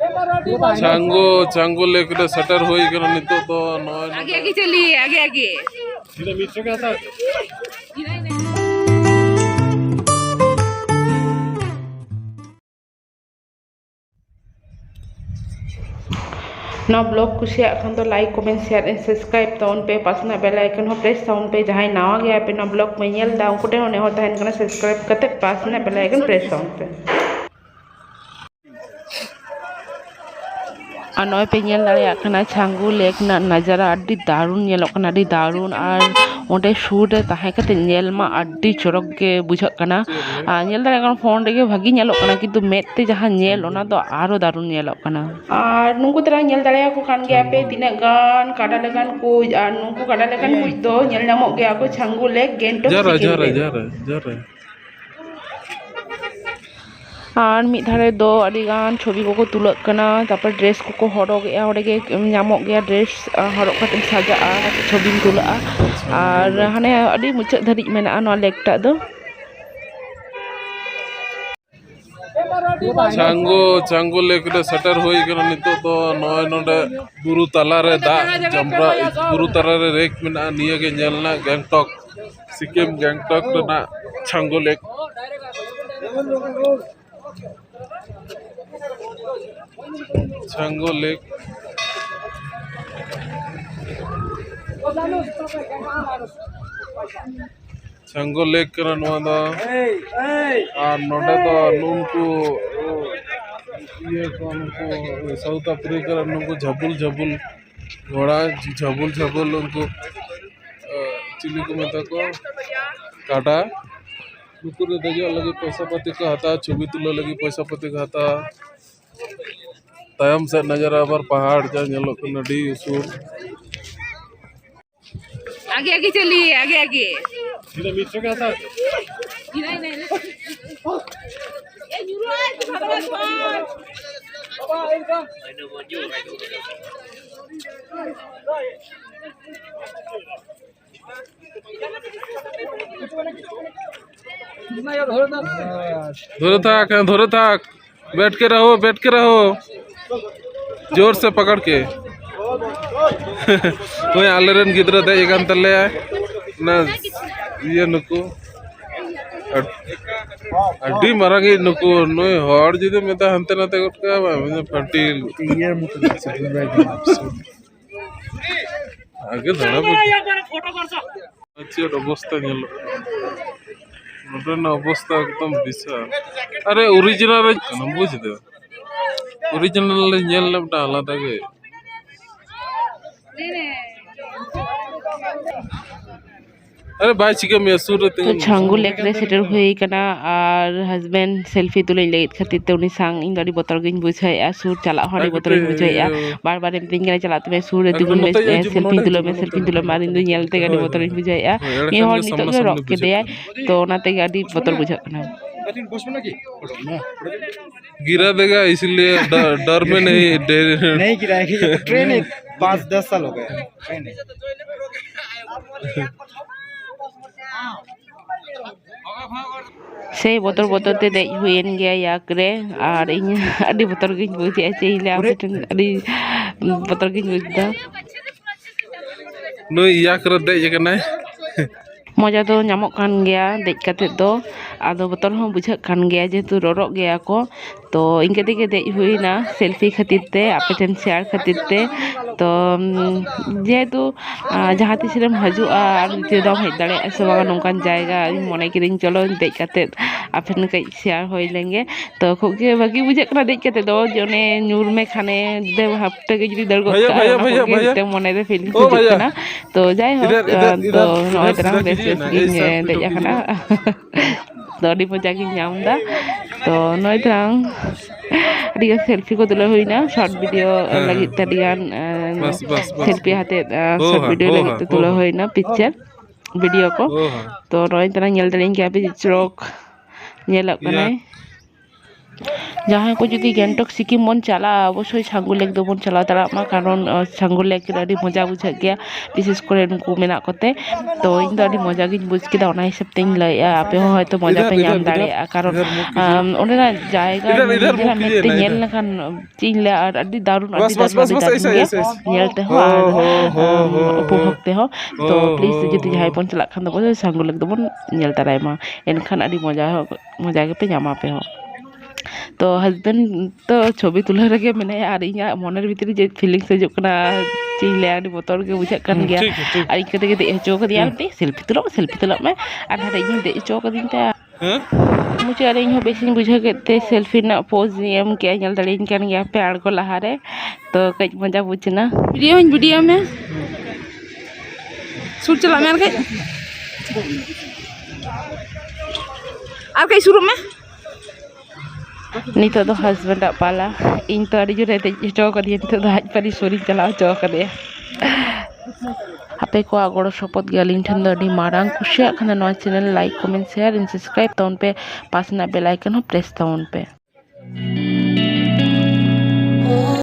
चांगो चांगो लेकर सटर हो नितो तो आगे आगे चलिए आगे आगे ना ब्लॉग कुसिया खान तो like comment share and subscribe ताउन पे पासना बेल आइकन हो प्रेस ताउन पे जहां नवा गया पे ना ब्लॉग में नेल दा उनको टे होने होता है सब्सक्राइब करते पासना बेल आइकन प्रेस ताउन पे और नॉय पे नेल दाड़े खाना छांगू लेक ना नजारा अड्डी दारुण नेलोक कना अड्डी दारुण और ओंडे शूट ताहे कते नेल मा अड्डी चोरक के बुझक कना नेल दाड़े कन फोन रे भागी नेलोक कना किंतु मेट ते जहां नेल ओना तो आरो दारुण नेलोक कना और नुंकु तरा नेल दाड़े को कान गया पे तिना गान काडा लेगान को और नुंकु काडा लेगान को दो नेल नामक गया को छांगू लेक गेंटो जरा और मिड धारे दो अडिगान छवि को तुलक कना तापर ड्रेस को हरग गया ओडे गे नामक गया ड्रेस हरग कते साजा छवि तुला और हाने अडी मुचाद धरि मेना नो लेकटा दो चांगो चांगो लेकर सटर हो नितो तो नय नोडे बुरु तला रे दा जमरा बुरु तला रे रेक मेना निया के नेलना गैंगटॉक सिक्किम गैंगटॉक ना Chango lake Chango lake Chango lake करा नोदा और नोडे तो नुंकु ये को साउथ अफ्रीका नुंकु झबुल झबुल घोड़ा झबुल झबुल उनको चिली को मेता को काटा नुकु रे दगे लगे पैसा पति को हता छवि तुलो लगे पैसा पति को हता तायम से नजर आबर पहाड़ जा नेलो नदी उसूर आगे आगे चलिए आगे आगे सीधा मित्र का था नहीं ये न्यूरो है तू भगवान बाबा इनका धोरे थाक बैठ के रहो जोर से पकड़ के कोई आलेरन गिद्रा दे एकान तले ना ये नुकु अड्डी मारांगी नुकु नोय हर जुदि मेता हंते नाते गटका बा फटिल ये मुत आगे धरा फोटो करछो अच्छी अवस्था नेलो नोटन अवस्था एकदम विशाल अरे ओरिजिनल कन बुझ दे ओरिजिनल नेल लबटा आलादा गे अरे भाई चिके में सूरत तो छांगू लेक रे सेटर हुई कना और हस्बैंड सेल्फी तुले लेत खातिर ते उनी सांग इन दाड़ी बोतल गिन बुझाया सूर चला हड़ी बोतल गिन बुझाया बार बार एमतिंग गना चला तमे सूर दिगुन में सेल्फी तुले मारिन दु नेलते गाड़ी बोतल गिन बुझाया ये हर नितो के रॉक के दे तो ओनाते गाड़ी बोतल बुझा कना गिरा देगा इसलिए डर में नहीं गिरा ट्रेन 5-10 साल हो गए ट्रेन से बोतल बोतल ते दे हुएन गया याक रे और इन अडी बोतल गिन बुझे चेले आपन अडी बोतल गिन बुझदा नो याक रे दे कना मजा तो नामक कान गया देख कते दो आदो बोतल हो बुझा कान गया जेतु रोरक गया को तो इनके दिके दे हुईना सेल्फी खातिर ते आपन शेयर खातिर ते तो जेतु जहां तिसरेम हजुआ और जेदम हेज दाड़े सबा नोंकान जायगा मने किदिन चलो देख कते आपन कई शेयर होई लेंगे तो खूब के बाकी बुझा कना देख कते दो जोने न्यूर में खाने दे हफ्ते के जदी दरगो भैया मने रे फीलिंग बुझना तो जाय हो तो नय तरह देख कना तो अड़ी मजा की नामदा तो नय तरह अड़ी सेल्फी को तुला हुईना शॉर्ट वीडियो लगी तडियान सेल्फी हाते शॉर्ट वीडियो लगी तुला हुईना पिक्चर वीडियो को तो नय तरह नेल दलिन के पे चोक नेलक कनाय जहाँ को जुदी गैंगटक सिक्किम बन चला अवश्य छांगु लेक दो बन चला दाड़ा मा कारण छांगु लेक रे मजा बुझा गया विशेष करे नुकु मेना कोते तो इन दो अडी मजा गिन बुझ केदा ओना हिसाब तें लैया आपे हो हयतो मजा पे नाम दाड़ेया कारण ओंडेना जायगा निजेरा मेते नेल लखान चिन ले अडी दारुन नेल ते हो उपभोग ते हो तो प्लीज जुदी जहाय बन चला खान दो छांगु लेक दो बन नेल तराय मा एनखान अडी मजा के पे नामा पे हो तो हस्बैंड तो छवि तुला रगे मैंने और इना मनर भीतर जे फीलिंग्स हजू कना चिले आडी बोतल के बुझा कान गया और इनके तेगे दे चो कदिया पे सेल्फी तुला में और हरे इन दे चो कदिन ते मुझे अरे इन बेसिन बुझा के सेल्फी ना पोज एम के नल दड़िन कान गया पे आड़ को लहा रे तो कई मजा बुझना वीडियो में शूट चला में और कई शुरू में नितो दो हस्बैंड पाला इन तो अड़ी जोरे चो कदिया नितो दो हज पारी सोरी चलाव चो कदिया आपे को गड़ो सपोर्ट गलिन ठन दो अड़ी मारांग कुशिया खाना नवा channel like comment share and subscribe ताउन पे पास ना बेल आइकन हो प्रेस ताउन पे।